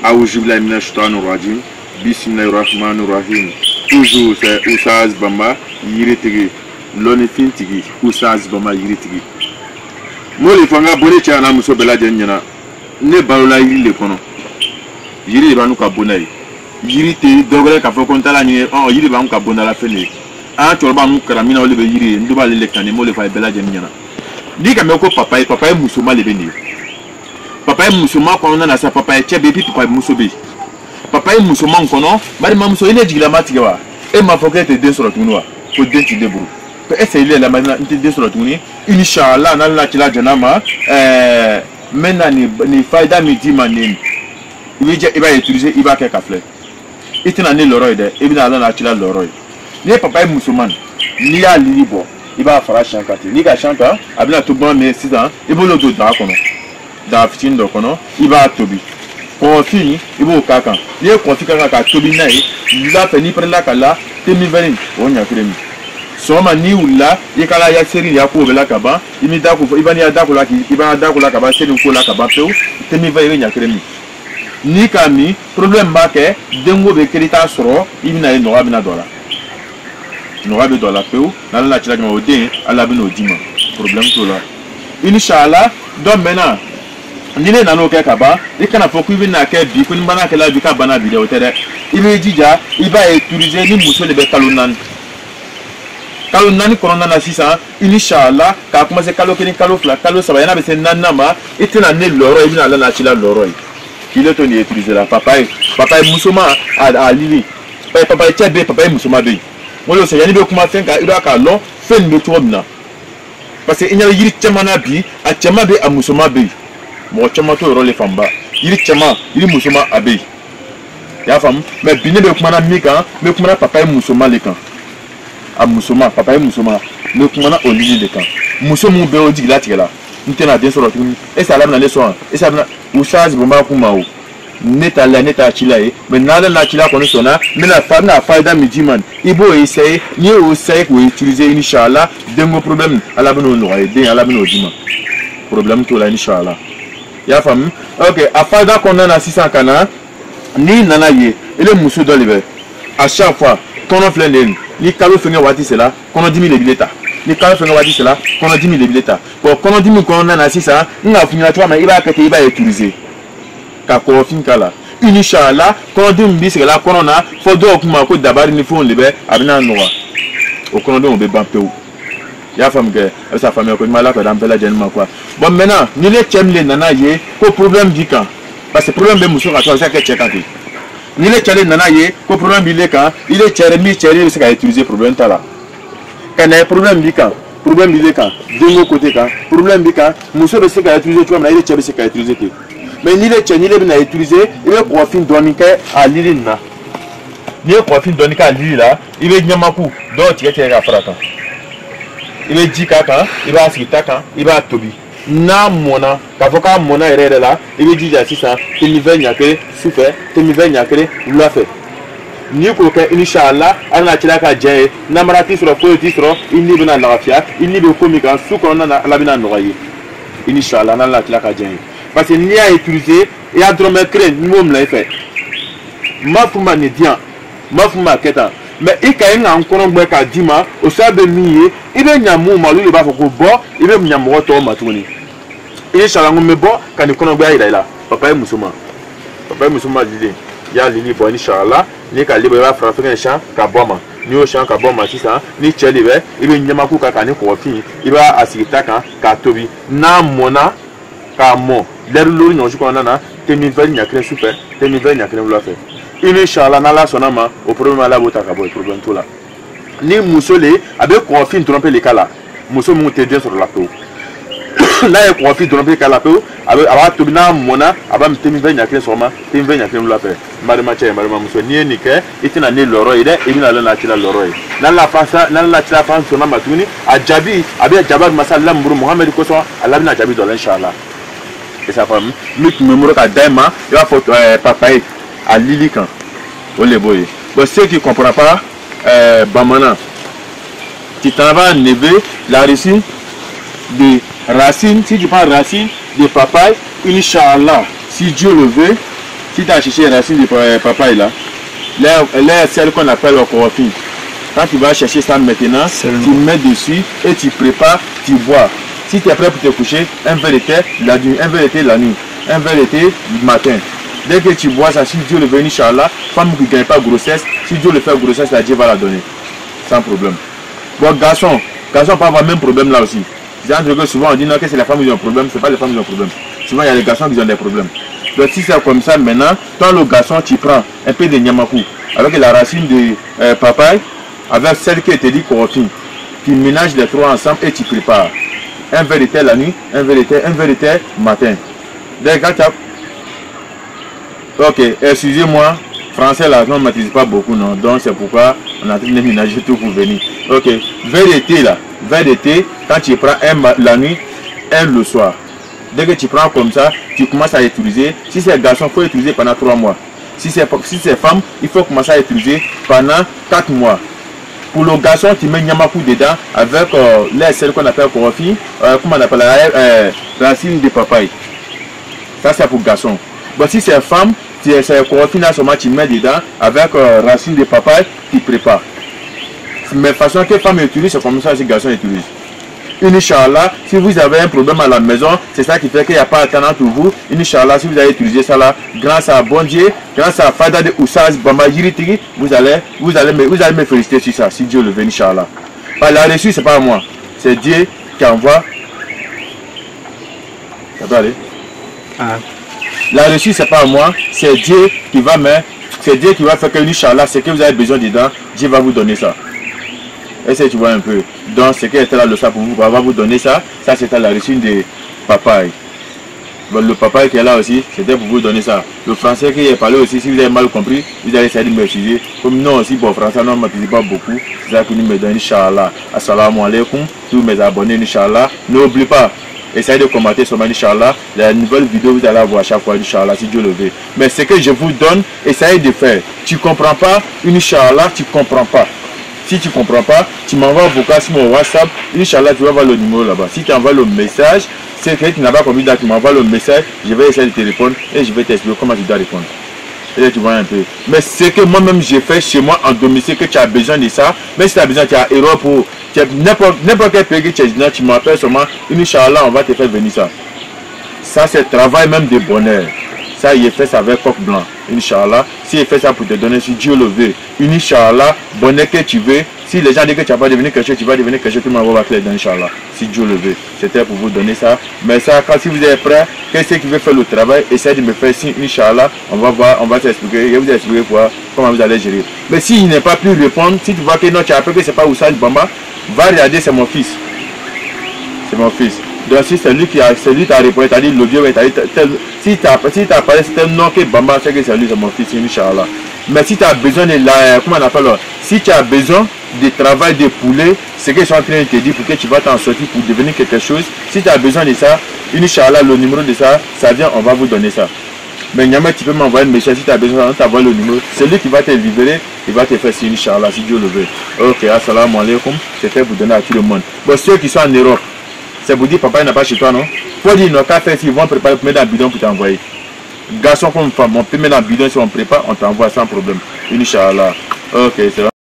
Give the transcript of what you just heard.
Aouzubillahi minash shaitanir rajim. Bismillahirrahmanirrahim. Toujours c'est Oustaz Bamba yiritigi. Loni fintigi Oustaz Bamba yiritigi. Moli fanga boni chana muso bela nyana. Ne balola yiri le kono. Yiri ba nu ka bonai. Yiri te dogre ka fo kontala ni yiri ba nu ka bonala fele. A torba nu karamina ole be yiri nduba le kane moli fa bela nyana. Di ka me ko papa musulman le beni. Papa musulman kono na sa papa chebe pi papa musobe. Papa musulman kono bari ma muso ile jigila matiga e ma foke te de soro tunwa ko de ti deburu. Pe essayer la manina inte de soro tuni inshallah na la kila janama mena ni faida mi di manin. Il va utiliser il va ke kafle. Itina ne loroy de e bina na kila loroy. Ni papa musulman ni ya libo il va faire chankati. Ni ka chanka abina to bon mais 6 ans e bolo do da kono. Da fitin do kono il va tobi. Confini il va kaka. Ni konfi kaka ka tobi na e la feni prela kala temi veni onya kremi. Soma ni ula ikala ya seri ya ko bela kaba imida ko ibani ya da ko la ki ibana da ko la kaba seri ko la kaba peu temi veni nya kremi. Ni kami problème ba ke dengo be krita soro ibina e no abina dola. No abi dola peu na la chila ma ode ala bino dima problème to la. Inshallah do mena ni le nanu ke kaba ikana foku ibina ke bi ko ni bana ke la bi ka bana bi de otere ibe jija iba utiliser ni muso le be kalunan korona na sisa inshallah ka commencer kalo kini kalo fla kalo saba yana be sen nanama itina ne loro ibina la na chila loro kile to ni utiliser la papa musoma a lili papa chebe papa musoma be molo se yani be kuma fenka ira ka lo fen be to bina parce que inya yiri chamana bi a chama be a musoma be mo chama to ro le famba yiri chama yiri musoma abe ya fam mais bine be kuma na mika be kuma na papa musoma le kan a musoma papa musoma le kuma na olili le kan musomu be o digila tigela ntena den soro tuni e sala na le so e sala Oustaz Bamba kuma o neta la neta chila e mais nada la chila kono sona mais la femme na faida midiman ibo essayer ni o essayer ko utiliser inshallah dengo problème ala bino no ay den ala bino dima problème to la inshallah ya fam OK a faida kono na 600 kana ni nana ye ele muso do libe à chaque fois kono flenen ni kalo fenga wati cela kono 10 000 bileta ni kalo fenga wati cela kono 10 000 bileta bon kono 10 000 kono na 600 nga funya to ma iba kete iba utiliser ka ko fin kala inshallah kono dim bi cela kono na fo do kuma ko dabari ni fon libe abina noa o kono do be bampeu ya fam ke sa famille ko mala ko dampela jenma quoi bon maintenant ni le chemle nana ye ko problème di kan parce que problème be muso ka to ça que checkati ni le chale nana ye ko problème bi le kan il est chere mi chere se ka utiliser problème ta la kana problème bi kan problème bi le kan dengo côté kan problème bi kan muso be se ka utiliser tu mais il est chere se ka utiliser te mais ni le chere ni le bi na utiliser il est profin dominque à lilina ni est profin dominque à lilila il est nyamaku do ti ke ka frata il est jika kan il va sita kan il va tobi na mona ka foka mona ere la il est jija sisa il veut nyakere souffre il veut nyakere l'a fait ni ko ke inshallah ana tira ka je na marati sura ko ti sura inni bina lafia inni be ko mi kan su ko na la bina noye inshallah na la tira ka je parce que ni a utilisé et a dromé cré ni mom la fait ma fuma ne dia ma fuma keta mais il ka nga encore ngbe ka dima o sabe miye ibe nyamu malu le ba foko bo ibe nyamu to matuni inshallah ngome bo kan ni kono gbe ila papa musuma dide ya lili bo inshallah ni ka libe ba fra fenga sha ka boma ni o sha ka boma sisa ni chelibe ibe nyama ku ka ni ko fi ibe asita kan ka tobi na mona ka mo leru lori no juko nana temi veli nyakre super temi veli nyakre lo fait inshallah na la sonama au problème la bota ka boy problème tout là ni musole abe ko fin tromper les kala muso mu te sur la peau là e ko fin tromper kala peau abe aba to bina mona aba temi veli nyakre soma temi veli nyakre lo fait marima che marima muso ni ni ke itina ni loro ide ibina la tila loro na la fasa na la tila fan sonama tuni ajabi abe jabar masalla mburu muhammad ko so allah bina jabi do inshallah et ça femme mit mémoire ka daima il va faut papa à Lili quand on les boye bon ceux qui comprennent pas Bamana tu t'en vas enlever la racine de racine si tu prends racine de papaye inshallah si Dieu le veut Si tu as cherché les racines de papaye là, celle qu'on appelle le corofine. Quand tu vas chercher ça maintenant, tu mets dessus et tu prépares, tu bois. Si tu es prêt pour te coucher, un verre de thé la nuit, un verre de thé la nuit, un verre de thé le matin. Dès que tu bois ça, si Dieu le veut, Inch'Allah, femme qui ne gagne pas grossesse, si Dieu le fait grossesse, là, Dieu va la donner. Sans problème. Bon, garçon peut avoir le même problème là aussi. C'est-à-dire que souvent on dit non, que c'est la femme qui a un problème, c'est pas les femmes qui ont un problème. Souvent il y a les garçons qui ont des problèmes. Donc si c'est comme ça maintenant, toi le garçon, tu prends un peu de nyamakou avec la racine de papaye, avec celle qui te dit corofine. Tu ménages les trois ensemble et tu prépares. Un verre de thé la nuit, un verre de thé le matin. Quand tu as... Ok, excusez-moi, français là, on ne maîtrise pas beaucoup, non. Donc c'est pourquoi on a en train de ménager tout pour venir. Ok, verre de thé là, verre de thé, quand tu prends un la nuit, un le soir. Dès que tu prends comme ça, tu commences à utiliser. Si c'est garçon, il faut utiliser pendant 3 mois. Si c'est femme, il faut commencer à utiliser pendant 4 mois. Pour le garçon, tu mets nyamakou dedans avec les celles qu'on appelle corofine, comment on appelle racine de papaye. Ça c'est pour garçon. Bon, si c'est femme, c'est corofine là seulement tu mets dedans avec racine de papaye, tu prépares. Mais façon que femme utilise, c'est comme ça que les garçons utilisent. Inch'Allah, si vous avez un problème à la maison, c'est ça qui fait qu'il n'y a pas d'attendant pour vous. Inch'Allah, si vous allez utiliser ça là, grâce à bon Dieu, grâce à Fada de Oussaz Bamba Jiritiri, vous allez me féliciter sur ça, si Dieu le veut, Inch'Allah. La reçue, c'est pas moi, c'est Dieu qui envoie. Ça va aller? La reçue, c'est pas moi, c'est Dieu qui va faire que Inch'Allah, ce que vous avez besoin dedans, Dieu va vous donner ça. Est-ce que tu vois un peu? Donc, ce qui était là, le ça pour vous, va vous donner ça. Ça, c'était la racine de papaye. Bon, le papaye qui est là aussi, c'était pour vous donner ça. Le français qui est parlé aussi, si vous avez mal compris, vous allez essayer de m'excuser. Comme non aussi, bon, français, non, ne m'utilise pas beaucoup. C'est ça que nous me donne, Inch'Allah. Assalamu alaikum, tous mes abonnés, Inch'Allah. N'oubliez pas, essayez de commenter sur Inch'Allah. La nouvelle vidéo, vous allez avoir à chaque fois, Inch'Allah, si Dieu le veut. Mais ce que je vous donne, essayez de faire. Tu ne comprends pas, Inch'Allah, tu ne comprends pas. Si tu ne comprends pas, tu m'envoies un vocal sur mon WhatsApp. Inch'Allah, tu vas voir le numéro là-bas. Si tu envoies le message, c'est que tu n'as pas compris, tu m'envoies le message, je vais essayer de te répondre et je vais t'expliquer comment tu dois répondre. Et tu vois un peu. Mais ce que moi-même j'ai fait chez moi en domicile, que tu as besoin de ça, même si tu as besoin, tu as erreur pour n'importe quel pays que tu as, tu m'appelles seulement, Inch'Allah, on va te faire venir ça. Ça, c'est travail même de bonheur. Ça, il est fait ça avec coq blanc. Inch'Allah, si il fait ça pour te donner, si Dieu le veut, Inch'Allah, bonheur que tu veux. Si les gens disent que tu vas pas devenir quelque chose, tu vas devenir quelque chose, tu m'envoies la clé d'Inch'Allah. Si Dieu le veut. C'était pour vous donner ça. Mais ça, quand si vous êtes prêts, qu'est-ce qui veut faire le travail, essayez de me faire signe, Inch'Allah. On va voir, on va t'expliquer. Je vais vous expliquer comment vous allez gérer. Mais s'il n'est pas plus répondre, si tu vois que non, tu as appris que c'est pas Oussaz Bamba, va regarder, c'est mon fils. C'est mon fils. Donc si c'est lui qui a répondu, tu as dit le vieux, si tu as parlé, c'est un nom que Bamba, c'est que c'est lui, c'est mon fils, Inch'Allah. Mais si tu as besoin de comment on appelle, si tu as besoin de travail de poulet, ce que je suis en train de te dire pour que tu vas t'en sortir pour devenir quelque chose, si tu as besoin de ça, Inch'Allah, le numéro de ça, ça vient, on va vous donner ça. Mais Nyama, tu peux m'envoyer un message si tu as besoin, on t'envoie le numéro. Celui qui va te libérer, il va te faire ça, Inch'Allah, si Dieu le veut. Ok, assalamu alaikum, c'est fait pour donner à tout le monde. Bon, ceux qui sont en Europe, c'est pour dire papa n'a pas chez toi, non? Faut dire, nos cas fait, ils vont préparer pour mettre dans le bidon pour t'envoyer. Garçon comme femme, on peut mettre dans le bidon si on prépare, on t'envoie sans problème. Inch'Allah. Ok, c'est bon.